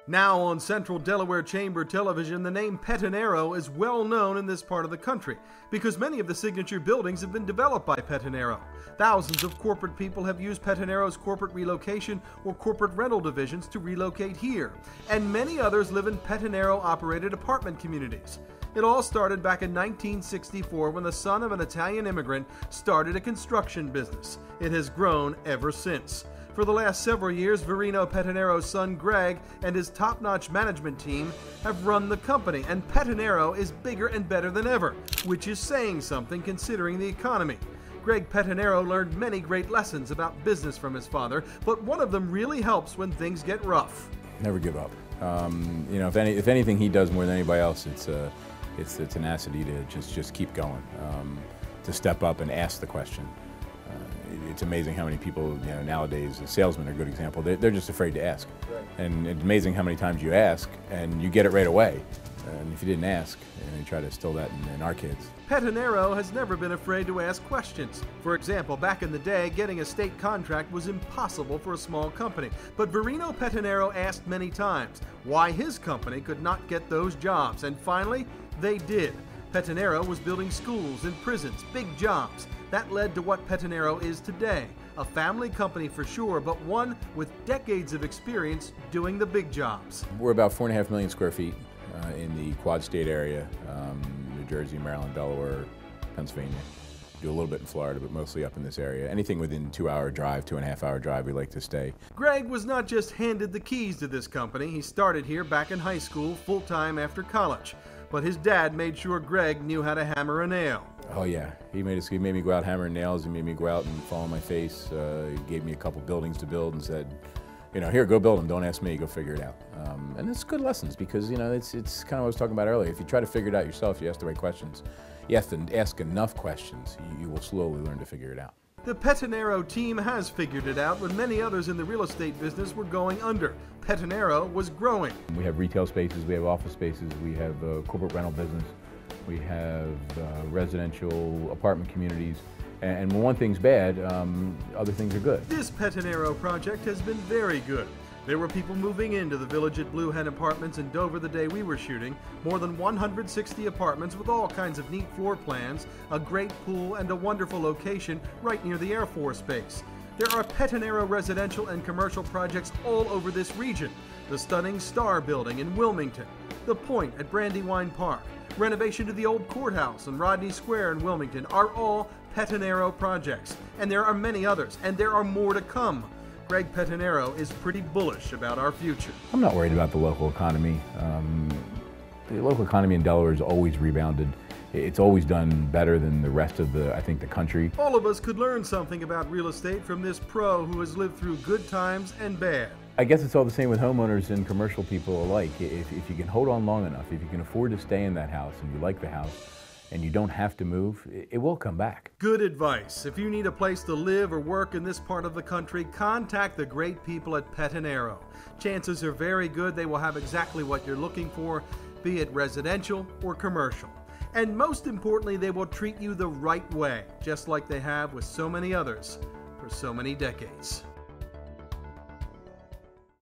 Now on Central Delaware Chamber Television, the name Pettinaro is well known in this part of the country because many of the signature buildings have been developed by Pettinaro. Thousands of corporate people have used Pettinaro's corporate relocation or corporate rental divisions to relocate here, and many others live in Pettinaro-operated apartment communities. It all started back in 1964 when the son of an Italian immigrant started a construction business. It has grown ever since. For the last several years, Verino Pettinaro's son Greg and his top-notch management team have run the company, and Pettinaro is bigger and better than ever, which is saying something considering the economy. Greg Pettinaro learned many great lessons about business from his father, but one of them really helps when things get rough. Never give up. If anything he does more than anybody else, it's the tenacity to just keep going, to step up and ask the question. It's amazing how many people, nowadays, salesmen are a good example, they're just afraid to ask. Right. And it's amazing how many times you ask and you get it right away. And if you didn't ask, you try to instill that in our kids. Pettinaro has never been afraid to ask questions. For example, back in the day, getting a state contract was impossible for a small company. But Verino Pettinaro asked many times why his company could not get those jobs. And finally, they did. Pettinaro was building schools and prisons, big jobs. That led to what Pettinaro is today. A family company for sure, but one with decades of experience doing the big jobs. We're about 4.5 million square feet in the Quad State area, New Jersey, Maryland, Delaware, Pennsylvania. Do a little bit in Florida, but mostly up in this area. Anything within 2-hour drive, 2.5-hour drive, we like to stay. Greg was not just handed the keys to this company. He started here back in high school, full-time after college. But his dad made sure Greg knew how to hammer a nail. Oh yeah, he made me go out hammering nails. He made me go out and fall on my face. He gave me a couple buildings to build and said, here, go build them. Don't ask me. Go figure it out. And it's good lessons because it's kind of what I was talking about earlier. If you try to figure it out yourself, you ask the right questions. You have to ask enough questions. You will slowly learn to figure it out. The Pettinaro team has figured it out when many others in the real estate business were going under. Pettinaro was growing. We have retail spaces, we have office spaces, we have a corporate rental business, we have residential apartment communities. And when one thing's bad, other things are good. This Pettinaro project has been very good. There were people moving into the village at Blue Hen Apartments in Dover the day we were shooting. More than 160 apartments with all kinds of neat floor plans, a great pool, and a wonderful location right near the Air Force Base. There are Pettinaro residential and commercial projects all over this region. The stunning Star Building in Wilmington, the Point at Brandywine Park, renovation to the old courthouse and Rodney Square in Wilmington are all Pettinaro projects. And there are many others, and there are more to come. Greg Pettinaro is pretty bullish about our future. I'm not worried about the local economy. The local economy in Delaware has always rebounded. It's always done better than the rest of the country. All of us could learn something about real estate from this pro who has lived through good times and bad. I guess it's all the same with homeowners and commercial people alike. If you can hold on long enough, if you can afford to stay in that house and you like the house, and you don't have to move, it will come back. Good advice. If you need a place to live or work in this part of the country, contact the great people at Pettinaro. Chances are very good they will have exactly what you're looking for, be it residential or commercial. And most importantly, they will treat you the right way, just like they have with so many others for so many decades.